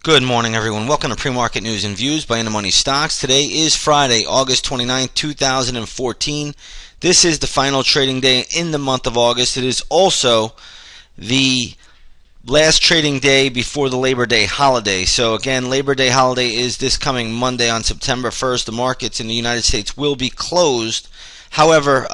Good morning, everyone. Welcome to Pre-Market News and Views by In the Money Stocks. Today is Friday, August 29, 2014. This is the final trading day in the month of August. It is also the last trading day before the Labor Day holiday. So again, Labor Day holiday is this coming Monday on September 1st. The markets in the United States will be closed. However,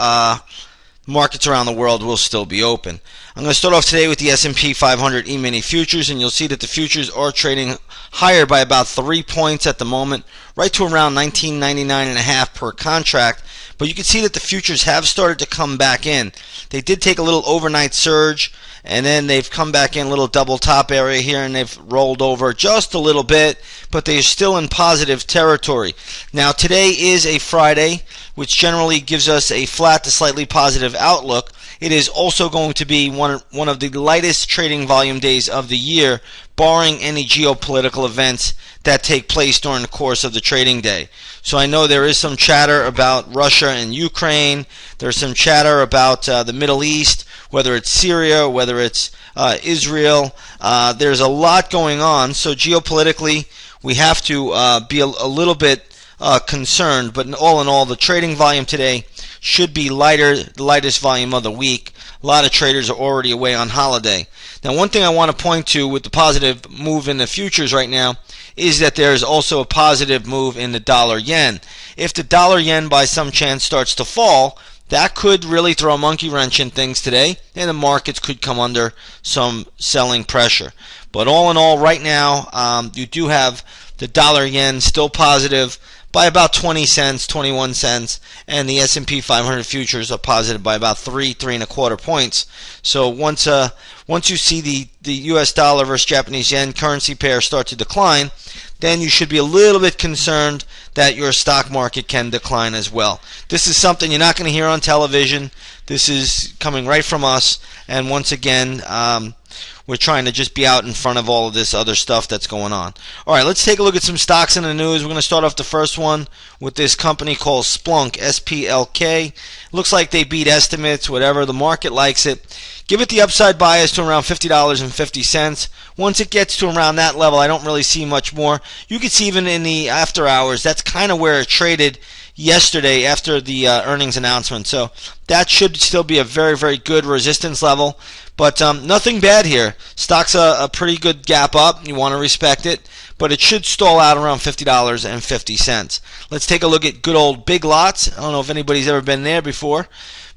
markets around the world will still be open. I'm going to start off today with the S&P 500 E-mini futures, and you'll see that the futures are trading higher by about 3 points at the moment, right to around $19.99.5 per contract. But you can see that the futures have started to come back in. They did take a little overnight surge, and then they've come back in a little double top area here, and they've rolled over just a little bit, but they're still in positive territory. Now today is a Friday, which generally gives us a flat to slightly positive outlook. It is also going to be one of the lightest trading volume days of the year, barring any geopolitical events that take place during the course of the trading day. So I know there is some chatter about Russia and Ukraine. There's some chatter about the Middle East, whether it's Syria, whether it's Israel. There's a lot going on. So geopolitically, we have to be a little bit concerned. But all in all, the trading volume today should be lighter, the lightest volume of the week. A lot of traders are already away on holiday. Now, one thing I want to point to with the positive move in the futures right now is that there is also a positive move in the dollar-yen. If the dollar-yen by some chance starts to fall, that could really throw a monkey wrench in things today, and the markets could come under some selling pressure. But all in all, right now, you do have the dollar-yen still positive by about 20 cents, 21 cents, and the S&P 500 futures are positive by about 3.25 points. So once you see the US dollar versus Japanese yen currency pair start to decline, then you should be a little bit concerned that your stock market can decline as well. This is something you're not going to hear on television. This is coming right from us, and once again, we're trying to just be out in front of all of this other stuff that's going on. All right, let's take a look at some stocks in the news. We're going to start off the first one with this company called SPLK, SPLK. Looks like they beat estimates, whatever. The market likes it. Give it the upside bias to around $50.50. Once it gets to around that level, I don't really see much more. You can see even in the after hours, that's kind of where it traded yesterday after the earnings announcement. So that should still be a very, very good resistance level. But nothing bad here. Stock's a pretty good gap up. You want to respect it. But it should stall out around $50.50. Let's take a look at good old Big Lots. I don't know if anybody's ever been there before.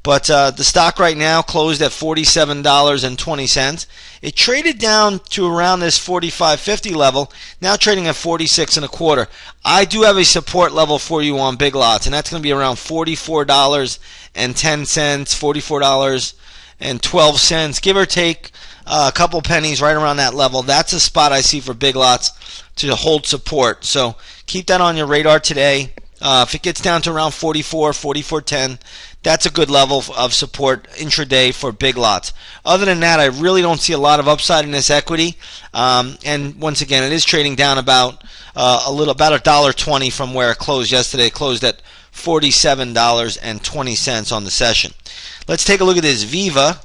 But the stock right now closed at $47.20. It traded down to around this $45.50 level, now trading at $46.25. I do have a support level for you on Big Lots, and that's going to be around $44.10, $44.12, give or take a couple pennies, right around that level. That's a spot I see for Big Lots to hold support. So keep that on your radar today. If it gets down to around 44, 44.10, that's a good level of support intraday for Big Lots. Other than that, I really don't see a lot of upside in this equity. And once again, it is trading down about $1.20 from where it closed yesterday. It closed at $47.20 on the session. Let's take a look at this VIVA.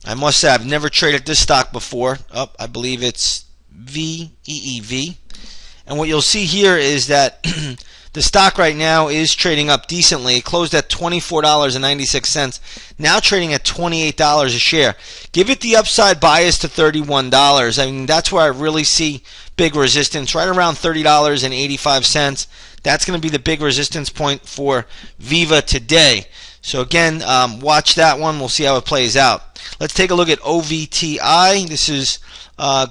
I must say I've never traded this stock before. I believe it's VEEV. And what you'll see here is that the stock right now is trading up decently. It closed at $24.96, now trading at $28 a share. Give it the upside bias to $31. I mean, that's where I really see big resistance, right around $30.85. That's going to be the big resistance point for VIVA today. So again, watch that one. We'll see how it plays out. Let's take a look at OVTI. This is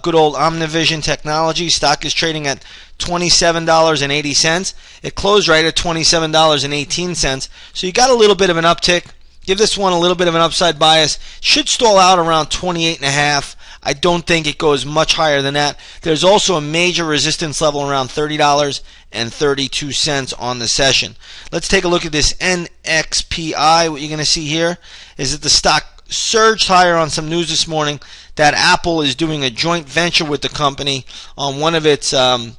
good old OmniVision technology. Stock is trading at $27.80. It closed right at $27.18. So you got a little bit of an uptick. Give this one a little bit of an upside bias. Should stall out around 28.5. I don't think it goes much higher than that. There's also a major resistance level around $30.32 on the session. Let's take a look at this NXPI. What you're going to see here is that the stock surged higher on some news this morning that Apple is doing a joint venture with the company on one of its I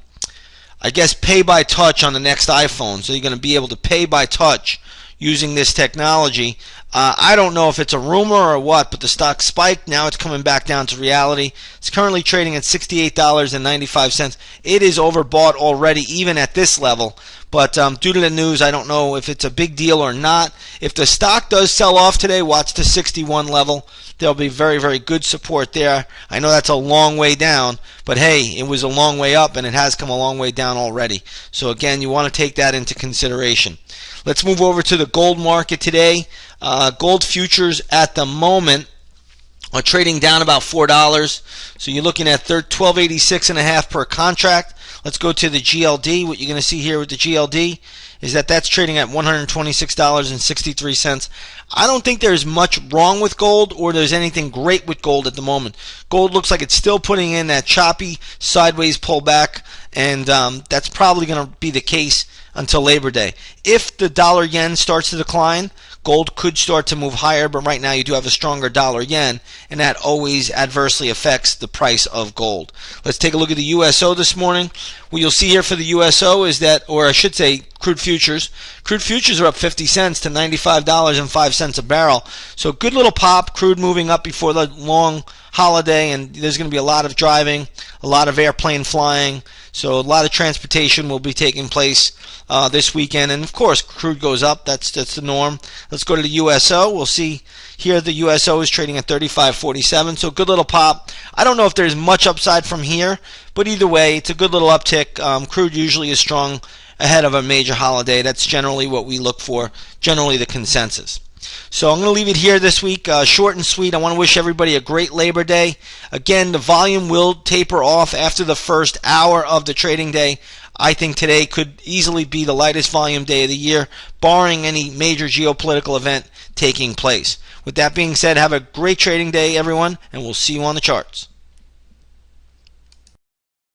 guess pay by touch on the next iPhone. So you're going to be able to pay by touch using this technology. I don't know if it's a rumor or what, but the stock spiked. Now it's coming back down to reality. It's currently trading at $68.95. It is overbought already, even at this level. But due to the news, I don't know if it's a big deal or not. If the stock does sell off today, watch the 61 level. There'll be very, very good support there. I know that's a long way down, but hey, it was a long way up, and it has come a long way down already. So again, you want to take that into consideration. Let's move over to the gold market today. Gold futures at the moment are trading down about $4. So you're looking at $12.86.5 per contract. Let's go to the GLD. What you're going to see here with the GLD is that that's trading at $126.63. I don't think there's much wrong with gold, or there's anything great with gold at the moment. Gold looks like it's still putting in that choppy sideways pullback, and that's probably going to be the case until Labor Day. If the dollar yen starts to decline, gold could start to move higher, but right now you do have a stronger dollar yen, and that always adversely affects the price of gold. Let's take a look at the USO this morning. What you'll see here for the USO is that, or I should say crude futures. Crude futures are up 50 cents to $95.05 a barrel. So good little pop, crude moving up before the long holiday, and there's going to be a lot of driving, a lot of airplane flying, so a lot of transportation will be taking place this weekend, and of course crude goes up. That's the norm. Let's go to the USO. We'll see here the USO is trading at 35.47, so good little pop. I don't know if there's much upside from here, but either way, it's a good little uptick. Crude usually is strong ahead of a major holiday. That's generally what we look for, generally the consensus. So I'm going to leave it here this week, short and sweet. I want to wish everybody a great Labor Day. Again, the volume will taper off after the first hour of the trading day. I think today could easily be the lightest volume day of the year, barring any major geopolitical event taking place. With that being said, have a great trading day, everyone, and we'll see you on the charts.